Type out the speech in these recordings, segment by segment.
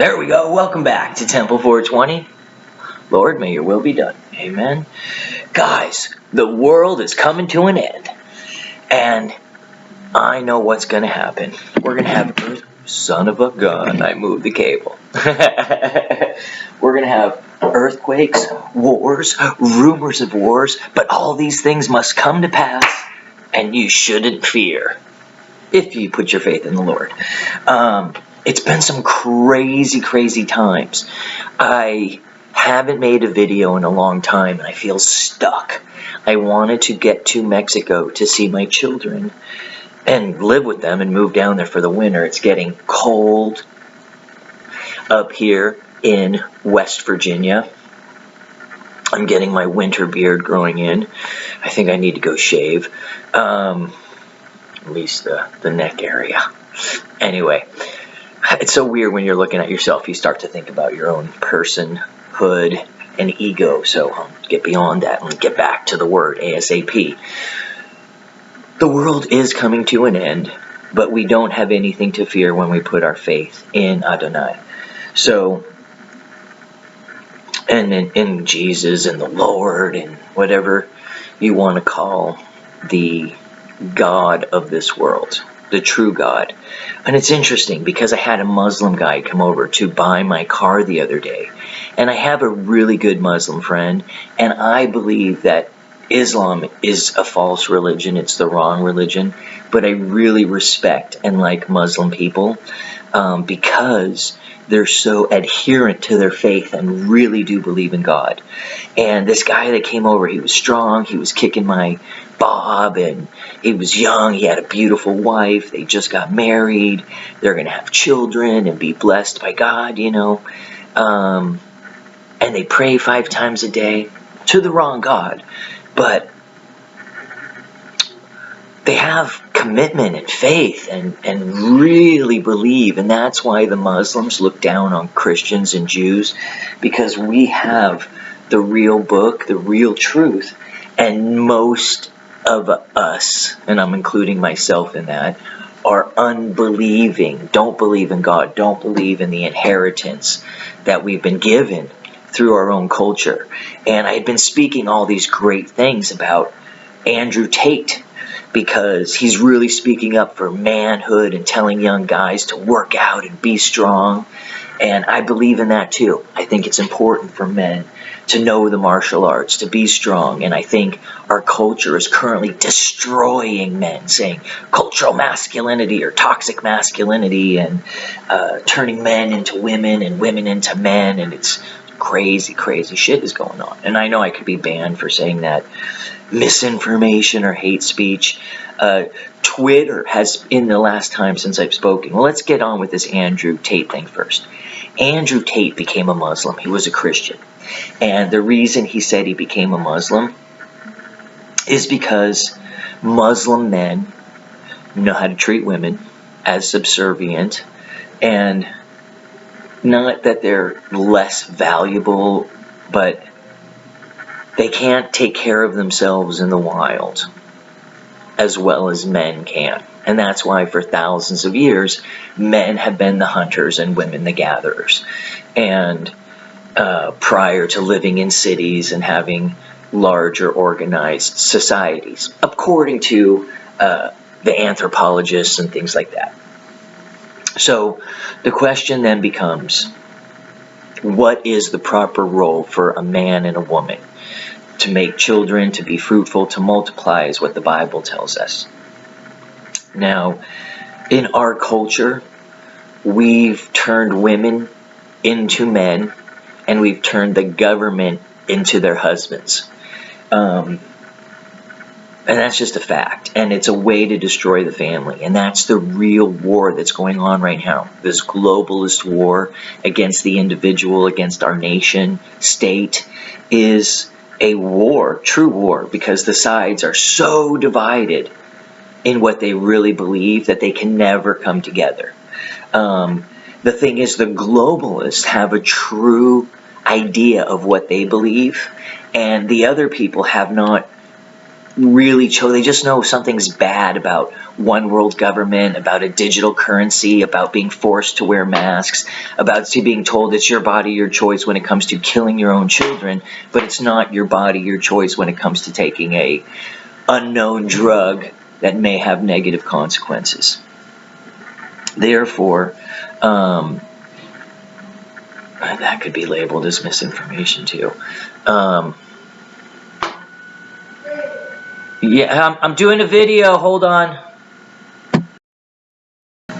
There we go. Welcome back to Temple 420. Lord, may your will be done. Amen. Guys, the world is coming to an end. And I know what's going to happen. We're going to have... Son of a gun, I moved the cable. We're going to have earthquakes, wars, rumors of wars, but all these things must come to pass, and you shouldn't fear if you put your faith in the Lord. It's been some crazy times. I haven't made a video in a long time, and I feel stuck. I wanted to get to Mexico to see my children and live with them and move down there for the winter. It's getting cold up here in West Virginia. I'm getting my winter beard growing in. I think I need to go shave. At least the neck area. Anyway, it's so weird when you're looking at yourself. You start to think about your own personhood and ego. So I'll get beyond that and get back to the word ASAP. The world is coming to an end, but we don't have anything to fear when we put our faith in Adonai. So, and in Jesus and the Lord and whatever you want to call the God of this world, the true God. And it's interesting because I had a Muslim guy come over to buy my car the other day. And I have a really good Muslim friend, and I believe that Islam is a false religion. It's the wrong religion. But I really respect and like Muslim people because they're so adherent to their faith and really do believe in God. And this guy that came over, he was strong. He was kicking my bob, and he was young. He had a beautiful wife. They just got married. They're going to have children and be blessed by God, you know. And they pray 5 times a day to the wrong God. But they have commitment and faith and really believe. And that's why the Muslims look down on Christians and Jews, because we have the real book, the real truth. And most of us, and I'm including myself in that, are unbelieving, don't believe in God, don't believe in the inheritance that we've been given through our own culture. And I had been speaking all these great things about Andrew Tate because he's really speaking up for manhood and telling young guys to work out and be strong. And I believe in that too. I think it's important for men to know the martial arts, to be strong. And I think our culture is currently destroying men, saying cultural masculinity or toxic masculinity, and turning men into women and women into men. And it's crazy shit is going on. And I know I could be banned for saying that. Misinformation or hate speech. Twitter has, in the last time since I've spoken, well, let's get on with this Andrew Tate thing first. Andrew Tate became a Muslim. He was a Christian. And the reason he said he became a Muslim is because Muslim men know how to treat women as subservient, and not that they're less valuable, but they can't take care of themselves in the wild as well as men can. And that's why for thousands of years, men have been the hunters and women the gatherers. And prior to living in cities and having larger organized societies, according to the anthropologists and things like that. So the question then becomes, what is the proper role for a man and a woman? To make children, to be fruitful, to multiply is what the Bible tells us. Now, in our culture, we've turned women into men, and we've turned the government into their husbands. And that's just a fact. And it's a way to destroy the family. And that's the real war that's going on right now. This globalist war against the individual, against our nation, state, is a war, true war, because the sides are so divided in what they really believe that they can never come together. The thing is, the globalists have a true idea of what they believe, and the other people have not really they just know something's bad about one world government, about a digital currency, about being forced to wear masks, about being told it's your body, your choice when it comes to killing your own children, but it's not your body, your choice when it comes to taking a unknown drug that may have negative consequences. Therefore, that could be labeled as misinformation too. Yeah, I'm doing a video. Hold on.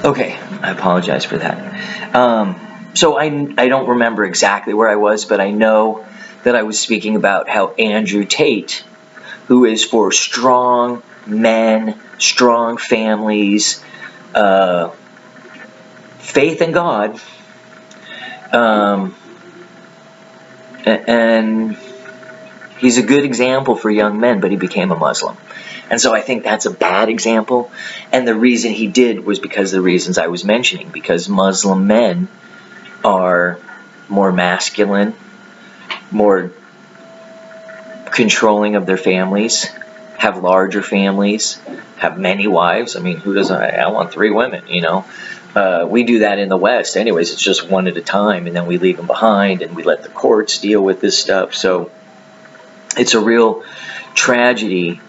Okay, I apologize for that. So I don't remember exactly where I was, but I know that I was speaking about how Andrew Tate, who is for strong men, strong families, faith in God, and he's a good example for young men, but he became a Muslim. And so I think that's a bad example. And the reason he did was because of the reasons I was mentioning, because Muslim men are more masculine, more controlling of their families, have larger families, have many wives. I mean, who doesn't? I want 3 women, you know. We do that in the West. Anyways, it's just one at a time, and then we leave them behind, and we let the courts deal with this stuff. So it's a real tragedy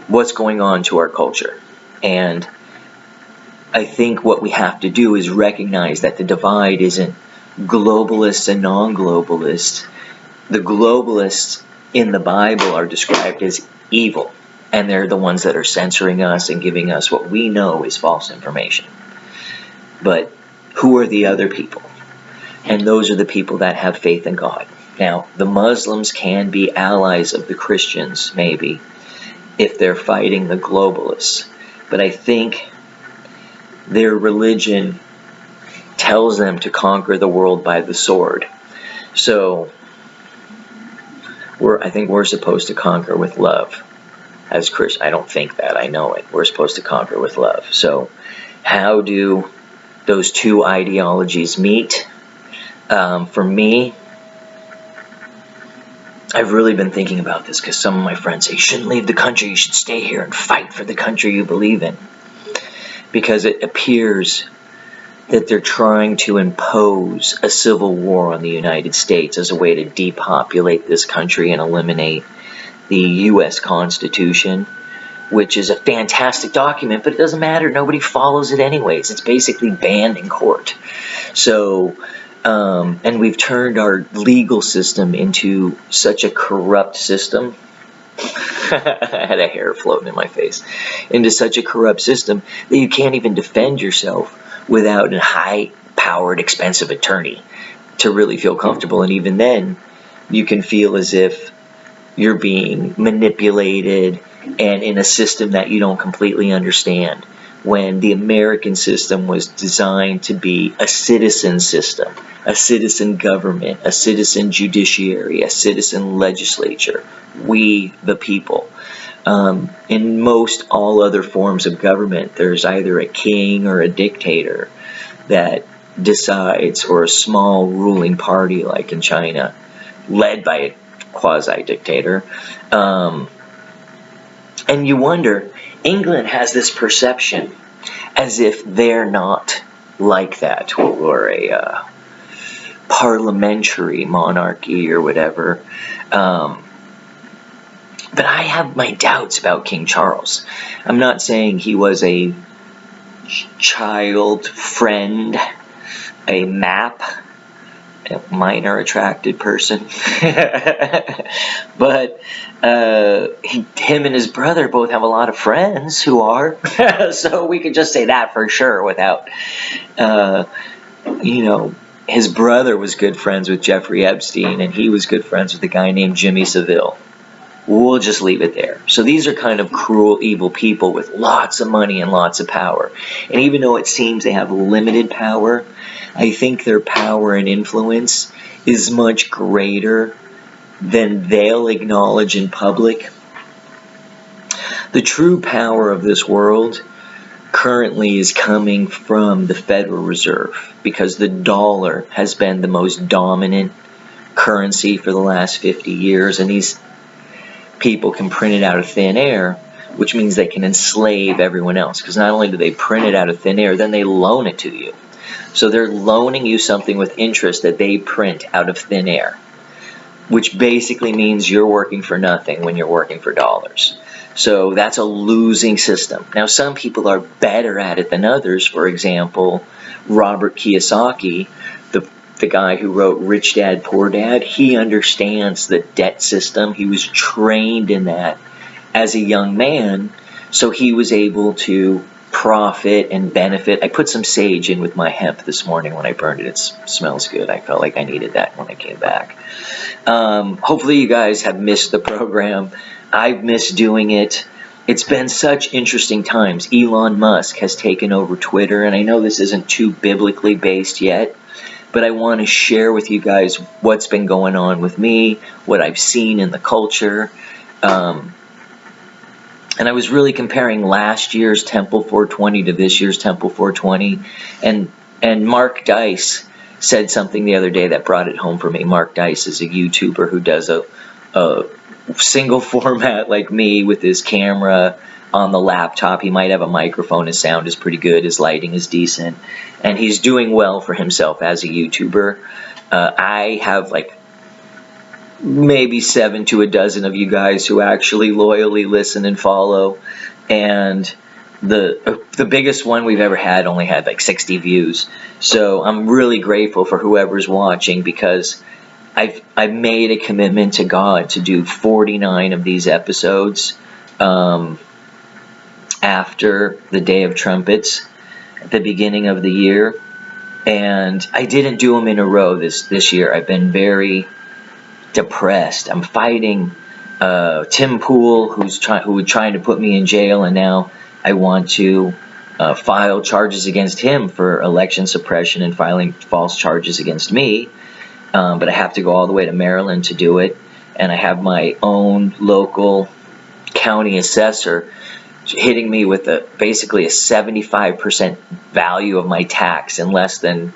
what's going on to our culture. And I think what we have to do is recognize that the divide isn't globalists and non-globalists. The globalists in the Bible are described as evil, and they're the ones that are censoring us and giving us what we know is false information. But who are the other people? And those are the people that have faith in God. Now, the Muslims can be allies of the Christians, maybe, if they're fighting the globalists. But I think their religion tells them to conquer the world by the sword. So I think we're supposed to conquer with love. As Christians, I don't think that, I know it. We're supposed to conquer with love. So how do those 2 ideologies meet? For me, I've really been thinking about this because some of my friends say, you shouldn't leave the country, you should stay here and fight for the country you believe in. Because it appears that they're trying to impose a civil war on the United States as a way to depopulate this country and eliminate the U.S. Constitution, which is a fantastic document, but it doesn't matter. Nobody follows it anyways. It's basically banned in court. So, and we've turned our legal system into such a corrupt system. I had a hair floating in my face. Into such a corrupt system that you can't even defend yourself without a high-powered, expensive attorney to really feel comfortable. And even then, you can feel as if you're being manipulated and in a system that you don't completely understand, when the American system was designed to be a citizen system, a citizen government, a citizen judiciary, a citizen legislature. We, the people. In most all other forms of government, there's either a king or a dictator that decides, or a small ruling party like in China, led by a quasi-dictator. And you wonder, England has this perception as if they're not like that, or a parliamentary monarchy or whatever. But I have my doubts about King Charles. I'm not saying he was a child friend, a map, a minor attracted person. But him and his brother both have a lot of friends who are. So we could just say that for sure without, his brother was good friends with Jeffrey Epstein, and he was good friends with a guy named Jimmy Savile. We'll just leave it there. So these are kind of cruel, evil people with lots of money and lots of power. And even though it seems they have limited power, I think their power and influence is much greater than they'll acknowledge in public. The true power of this world currently is coming from the Federal Reserve, because the dollar has been the most dominant currency for the last 50 years, and these people can print it out of thin air, which means they can enslave everyone else. Because not only do they print it out of thin air, then they loan it to you. So they're loaning you something with interest that they print out of thin air, which basically means you're working for nothing when you're working for dollars. So that's a losing system. Now, some people are better at it than others. For example, Robert Kiyosaki, the guy who wrote Rich Dad, Poor Dad, he understands the debt system. He was trained in that as a young man, so he was able to profit and benefit. I put some sage in with my hemp this morning when I burned it. It smells good. I felt like I needed that when I came back. Hopefully you guys have missed the program. I've missed doing it. It's been such interesting times. Elon Musk has taken over Twitter, and I know this isn't too biblically based yet, but I want to share with you guys what's been going on with me, what I've seen in the culture. And I was really comparing last year's Temple 420 to this year's Temple 420. And Mark Dice said something the other day that brought it home for me. Mark Dice is a YouTuber who does a single format like me with his camera on the laptop. He might have a microphone. His sound is pretty good. His lighting is decent. And he's doing well for himself as a YouTuber. I have like maybe 7 to a dozen of you guys who actually loyally listen and follow. And the biggest one we've ever had only had like 60 views. So I'm really grateful for whoever's watching, because I've made a commitment to God to do 49 of these episodes after the Day of Trumpets at the beginning of the year. And I didn't do them in a row this year. I've been very depressed. I'm fighting Tim Pool, who was trying to put me in jail, and now I want to file charges against him for election suppression and filing false charges against me. But I have to go all the way to Maryland to do it, and I have my own local county assessor hitting me with basically a 75% value of my tax in less than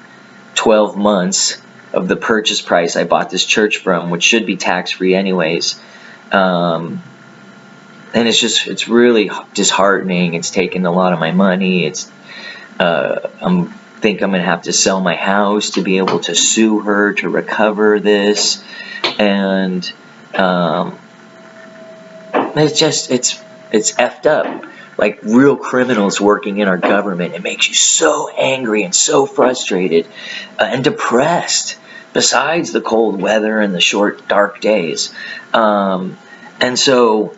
12 months of the purchase price I bought this church from, which should be tax-free anyways. And it's really disheartening. It's taken a lot of my money. I think I'm going to have to sell my house to be able to sue her to recover this. And it's effed up. Like real criminals working in our government. It makes you so angry and so frustrated and depressed, besides the cold weather and the short, dark days. And so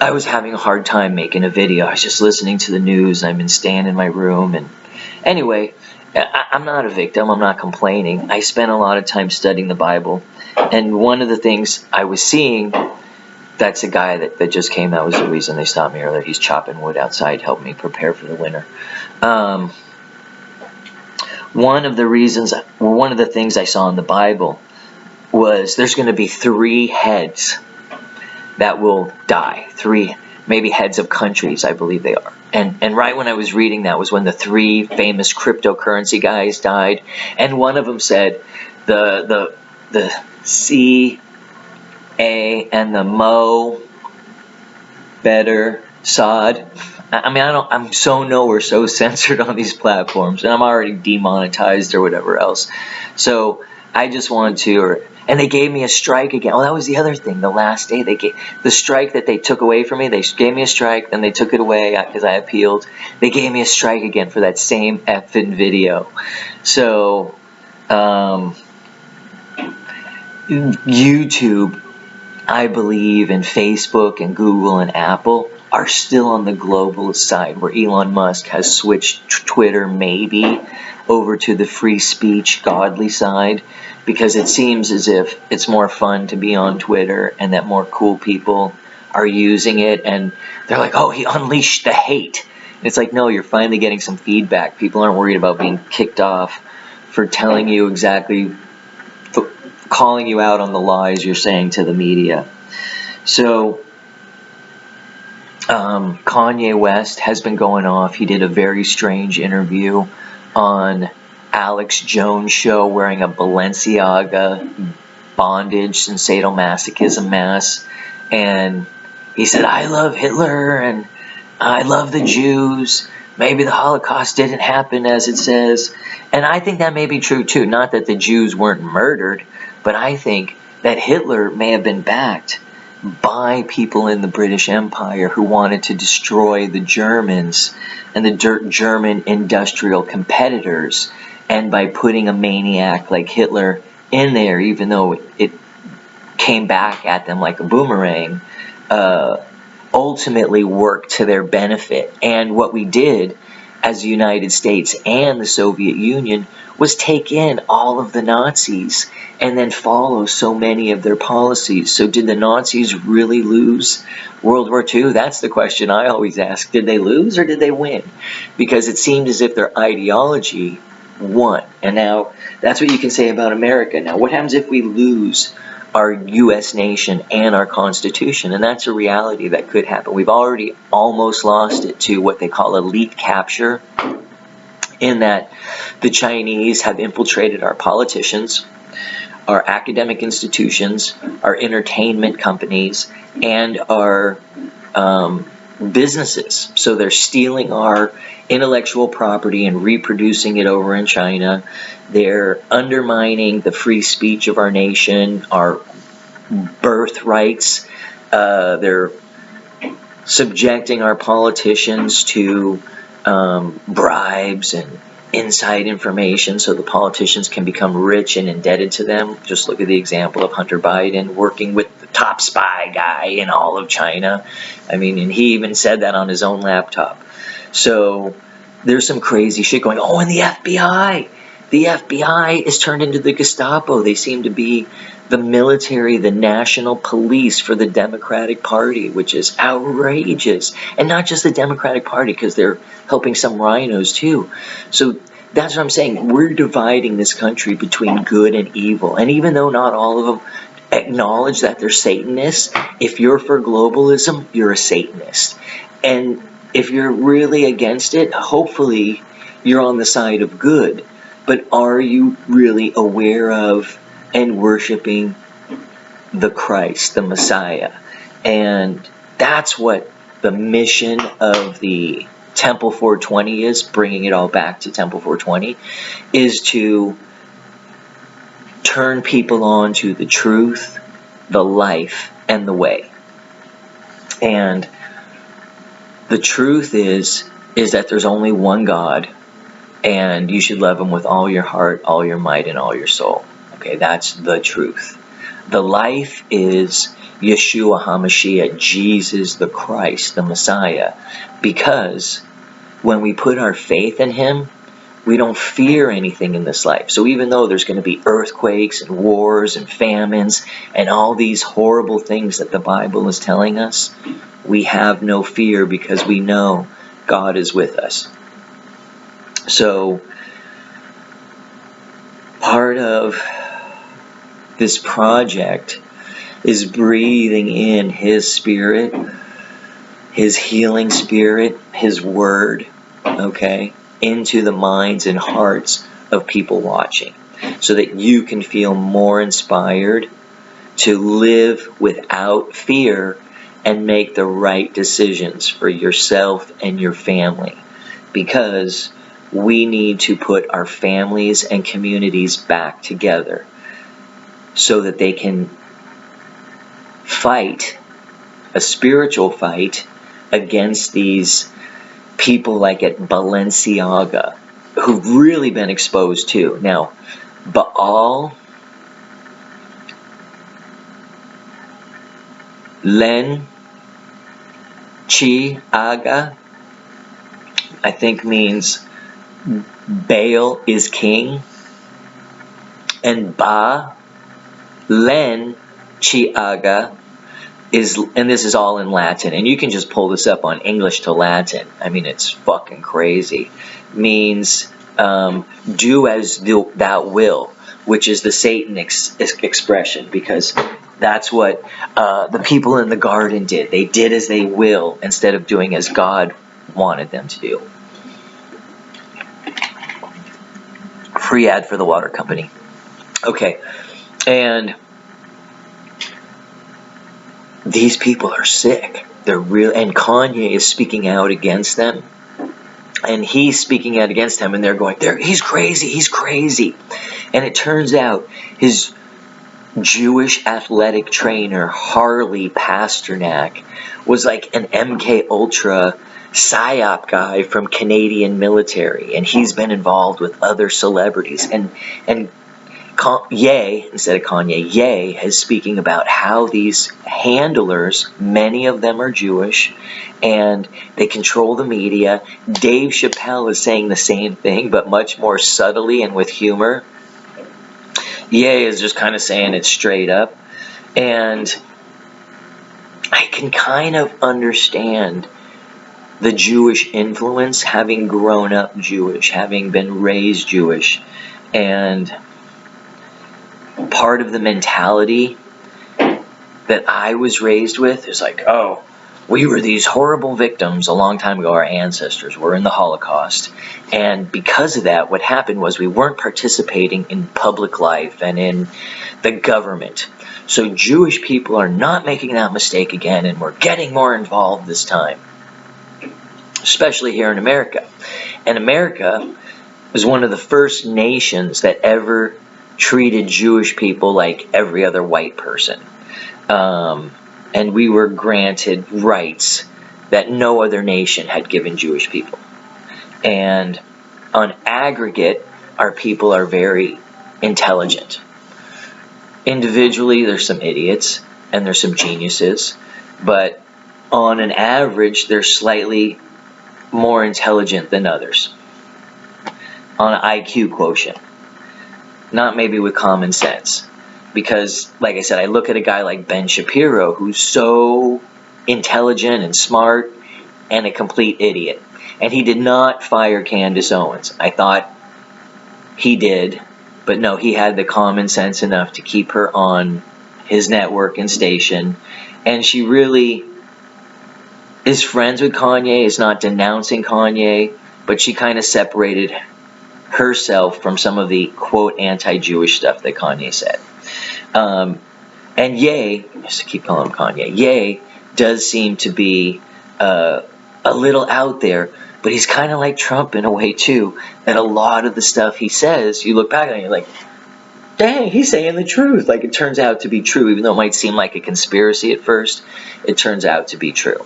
I was having a hard time making a video. I was just listening to the news. I've been staying in my room. And anyway, I'm not a victim. I'm not complaining. I spent a lot of time studying the Bible. And one of the things I was seeing, that's a guy that just came. That was the reason they stopped me earlier. He's chopping wood outside, helping me prepare for the winter. One of the things I saw in the Bible was there's going to be 3 heads that will die. 3, maybe heads of countries, I believe they are. And right when I was reading that was when the 3 famous cryptocurrency guys died. And one of them said the C, A, and the Mo better sod. I mean, I'm so censored on these platforms, and I'm already demonetized or whatever else. So I just want to, and they gave me a strike again. Oh, that was the other thing. The last day they gave the strike that they took away from me. They gave me a strike, then they took it away because I appealed. They gave me a strike again for that same effing video. So YouTube, I believe, and Facebook and Google and Apple are still on the globalist side, where Elon Musk has switched Twitter maybe over to the free speech godly side, because it seems as if it's more fun to be on Twitter and that more cool people are using it, and they're like, oh, he unleashed the hate. And it's like, no, you're finally getting some feedback. People aren't worried about being kicked off for telling you exactly, calling you out on the lies you're saying to the media. So Kanye West has been going off. He did a very strange interview on Alex Jones' show wearing a Balenciaga bondage and sadomasochism mask. And he said, I love Hitler and I love the Jews. Maybe the Holocaust didn't happen as it says. And I think that may be true too. Not that the Jews weren't murdered, but I think that Hitler may have been backed by people in the British Empire who wanted to destroy the Germans and the German industrial competitors. And by putting a maniac like Hitler in there, even though it came back at them like a boomerang, ultimately worked to their benefit. And what we did as the United States and the Soviet Union was take in all of the Nazis and then follow so many of their policies. So did the Nazis really lose World War II? That's the question I always ask. Did they lose or did they win? Because it seemed as if their ideology won. And now that's what you can say about America. Now, what happens if we lose our U.S. nation and our Constitution? And that's a reality that could happen. We've already almost lost it to what they call elite capture, in that the Chinese have infiltrated our politicians, our academic institutions, our entertainment companies, and our businesses. So they're stealing our intellectual property and reproducing it over in China. They're undermining the free speech of our nation, our birthrights. They're subjecting our politicians to bribes and inside information so the politicians can become rich and indebted to them. Just look at the example of Hunter Biden working with the top spy guy in all of China. I mean, and he even said that on his own laptop. So there's some crazy shit going on. Oh, and the FBI. The FBI is turned into the Gestapo. They seem to be the military, the national police for the Democratic Party, which is outrageous. And not just the Democratic Party, because they're helping some rhinos too. So that's what I'm saying. We're dividing this country between good and evil. And even though not all of them acknowledge that they're Satanists, if you're for globalism, you're a Satanist. And if you're really against it, hopefully you're on the side of good. But are you really aware of and worshiping the Christ, the Messiah? And that's what the mission of the Temple 420 is, bringing it all back to Temple 420, is to turn people on to the truth, the life, and the way. And the truth is that there's only one God, and you should love him with all your heart, all your might, and all your soul. Okay, that's the truth. The life is Yeshua HaMashiach, Jesus the Christ, the Messiah. Because when we put our faith in him, we don't fear anything in this life. So even though there's going to be earthquakes and wars and famines and all these horrible things that the Bible is telling us, we have no fear because we know God is with us. So part of this project is breathing in his spirit, his healing spirit, his word, okay, into the minds and hearts of people watching, so that you can feel more inspired to live without fear and make the right decisions for yourself and your family. Because we need to put our families and communities back together so that they can fight a spiritual fight against these people like at Balenciaga, who've really been exposed too. Now, Baal Lenciaga, I think means Baal is king, and Lenciaga is, and this is all in Latin, and you can just pull this up on English to Latin. I mean, it's fucking crazy. Means do as thou will, which is the Satan expression, because that's what the people in the garden did. They did as they will instead of doing as God wanted them to do. Free ad for the water company. Okay, and these people are sick. They're real, and Kanye is speaking out against them. And he's speaking out against them, and they're going, he's crazy, he's crazy. And it turns out his Jewish athletic trainer, Harley Pasternak, was like an MK Ultra psyop guy from Canadian military, and he's been involved with other celebrities. And Ye, instead of Kanye, Ye is speaking about how these handlers, many of them are Jewish, and they control the media. Dave Chappelle is saying the same thing, but much more subtly and with humor. Ye is just kind of saying it straight up. And I can kind of understand the Jewish influence, having grown up Jewish, having been raised Jewish. And part of the mentality that I was raised with is like, oh, we were these horrible victims a long time ago. Our ancestors were in the Holocaust. And because of that, what happened was we weren't participating in public life and in the government. So Jewish people are not making that mistake again, and we're getting more involved this time, especially here in America. And America was one of the first nations that ever treated Jewish people like every other white person. And we were granted rights that no other nation had given Jewish people. And on aggregate, our people are very intelligent. Individually, there's some idiots and there's some geniuses, but on an average, they're slightly more intelligent than others on an IQ quotient. Not maybe with common sense. Because, like I said, I look at a guy like Ben Shapiro, who's so intelligent and smart and a complete idiot. And he did not fire Candace Owens. I thought he did, but no, he had the common sense enough to keep her on his network and station. And she really is friends with Kanye, is not denouncing Kanye, but she kind of separated herself from some of the, quote, anti-Jewish stuff that Kanye said. And Ye, just to keep calling him Kanye, Ye does seem to be a little out there, but he's kind of like Trump in a way too, that a lot of the stuff he says, you look back at it and you're like, dang, he's saying the truth. Like, it turns out to be true, even though it might seem like a conspiracy at first, it turns out to be true.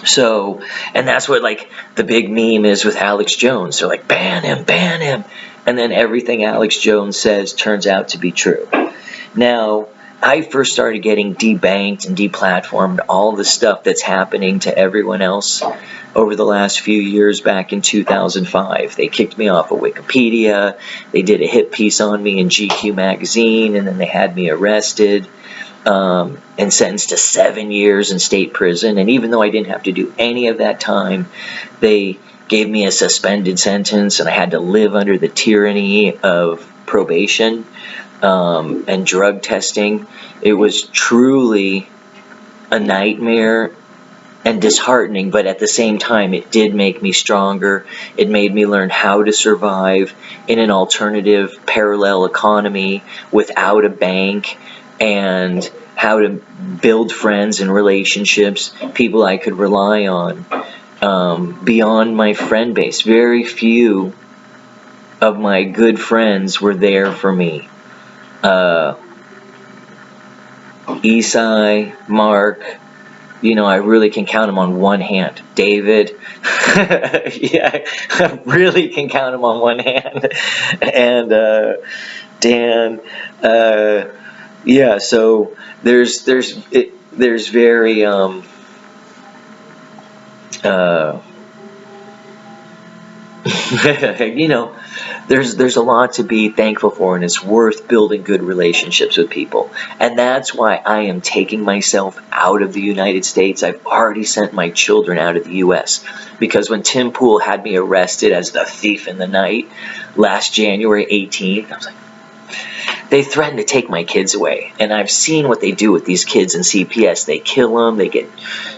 So, and that's what, like, the big meme is with Alex Jones. They're like, ban him. And then everything Alex Jones says turns out to be true. Now, I first started getting debanked and deplatformed, all the stuff that's happening to everyone else over the last few years back in 2005. They kicked me off of Wikipedia. They did a hit piece on me in GQ magazine, and then they had me arrested. And sentenced to 7 years in state prison. And even though I didn't have to do any of that time, they gave me a suspended sentence, and I had to live under the tyranny of probation and drug testing. It was truly a nightmare and disheartening, but at the same time, it did make me stronger. It made me learn how to survive in an alternative parallel economy without a bank, and how to build friends and relationships, people I could rely on, beyond my friend base. Very few of my good friends were there for me. Isai, Mark, I really can count them on one hand. David, yeah, I really can count them on one hand. And Dan, yeah, so there's very there's a lot to be thankful for, and it's worth building good relationships with people. And that's why I am taking myself out of the United States. I've already sent my children out of the U.S. because when Tim Pool had me arrested as the thief in the night last January 18th, I was like, they threatened to take my kids away. And I've seen what they do with these kids in CPS. They kill them. They get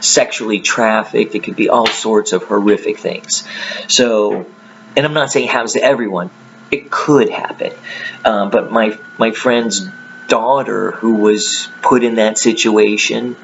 sexually trafficked. It could be all sorts of horrific things. So, and I'm not saying it happens to everyone. It could happen. But my friends daughter who was put in that situation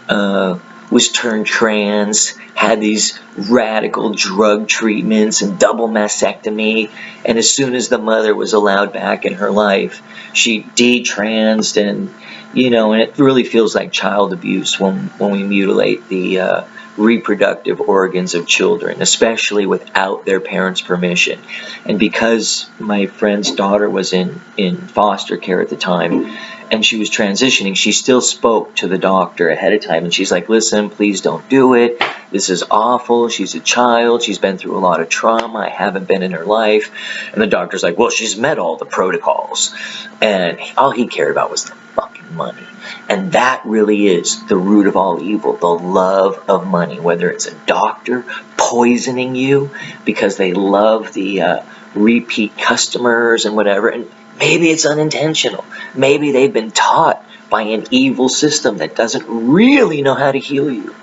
was turned trans, had these radical drug treatments and double mastectomy, and as soon as the mother was allowed back in her life, she detransed, and and it really feels like child abuse when we mutilate the reproductive organs of children, especially without their parents' permission. And because my friend's daughter was in foster care at the time, and she was transitioning, she still spoke to the doctor ahead of time, and she's like, listen, please don't do it. This is awful. She's a child. She's been through a lot of trauma. I haven't been in her life. And the doctor's like, well, she's met all the protocols. And all he cared about was the fucking money. And that really is the root of all evil, the love of money, whether it's a doctor poisoning you because they love the repeat customers and whatever. And maybe it's unintentional. Maybe they've been taught by an evil system that doesn't really know how to heal you.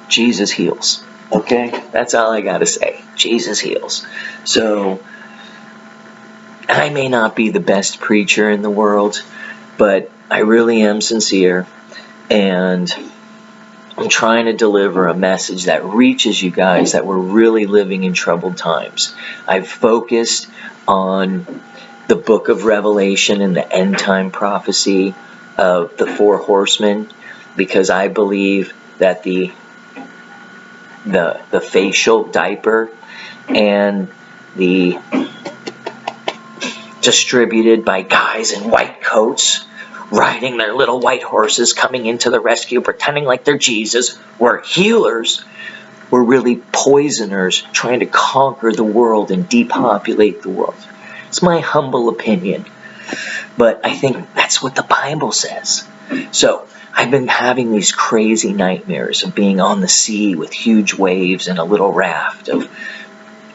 Jesus heals. Okay? That's all I gotta say. Jesus heals. So, I may not be the best preacher in the world, but I really am sincere, and I'm trying to deliver a message that reaches you guys that we're really living in troubled times. I've focused on the book of Revelation and the end time prophecy of the four horsemen, because I believe that the facial diaper and the distributed by guys in white coats riding their little white horses, coming into the rescue, pretending like they're Jesus, were healers, were really poisoners trying to conquer the world and depopulate the world. It's my humble opinion, but I think that's what the Bible says. So I've been having these crazy nightmares of being on the sea with huge waves and a little raft, of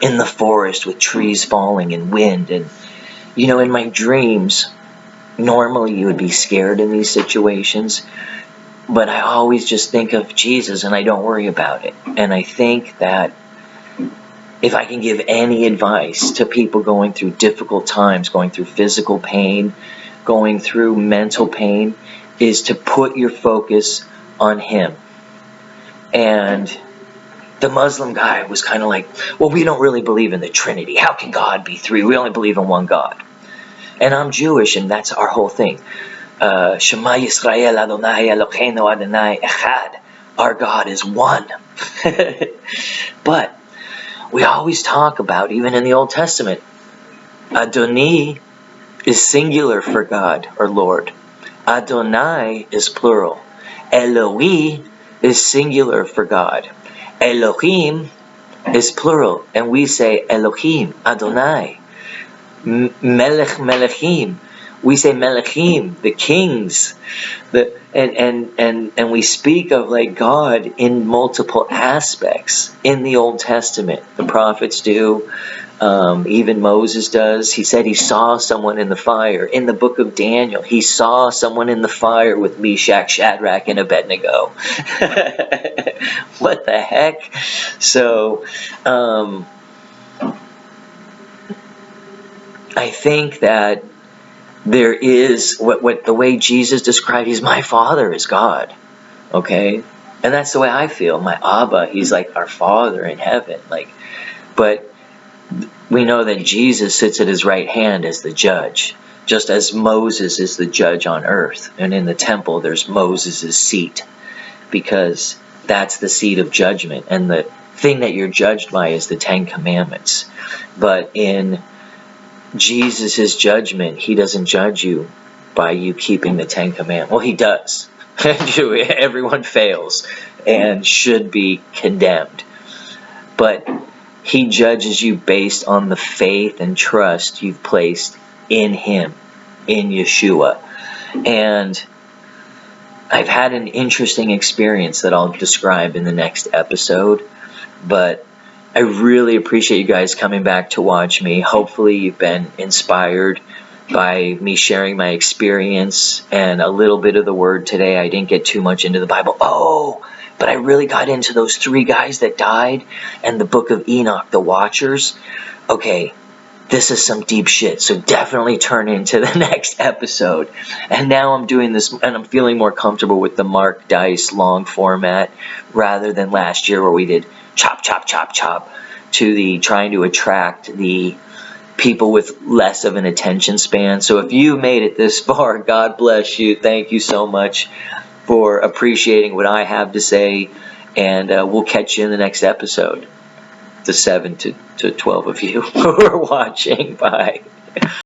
in the forest with trees falling and wind. And in my dreams, normally you would be scared in these situations, but I always just think of Jesus and I don't worry about it. And I think that if I can give any advice to people going through difficult times, going through physical pain, going through mental pain, is to put your focus on Him. And the Muslim guy was kind of like, well, we don't really believe in the Trinity. How can God be three? We only believe in one God. And I'm Jewish, and that's our whole thing. Shema Yisrael Adonai Eloheinu Adonai Echad. Our God is one. But we always talk about, even in the Old Testament, Adoni is singular for God or Lord. Adonai is plural. Eloi is singular for God. Elohim is plural, and we say Elohim, Adonai. Melech, Melechim, we say Melechim, the kings. And we speak of like God in multiple aspects in the Old Testament. The prophets do. Even Moses does. He said he saw someone in the fire. In the book of Daniel, he saw someone in the fire with Meshach, Shadrach, and Abednego. What the heck? So, I think that there is what the way Jesus described, He's my Father is God. Okay? And that's the way I feel. My Abba, He's like our Father in heaven. But we know that Jesus sits at His right hand as the judge, just as Moses is the judge on earth. And in the temple, there's Moses' seat, because that's the seat of judgment. And the thing that you're judged by is the Ten Commandments. But in Jesus' judgment, He doesn't judge you by you keeping the Ten Commandments. Well, He does. Everyone fails and should be condemned. But He judges you based on the faith and trust you've placed in Him, in Yeshua. And I've had an interesting experience that I'll describe in the next episode, but I really appreciate you guys coming back to watch me. Hopefully you've been inspired by me sharing my experience and a little bit of the Word today. I didn't get too much into the Bible. But I really got into those 3 guys that died and the book of Enoch, the Watchers. Okay, this is some deep shit, so definitely turn into the next episode. And now I'm doing this, and I'm feeling more comfortable with the Mark Dice long format rather than last year where we did chop, chop, chop, chop, to the trying to attract the people with less of an attention span. So if you made it this far, God bless you. Thank you so much for appreciating what I have to say, and we'll catch you in the next episode. The 7 to 12 of you who are watching. Bye.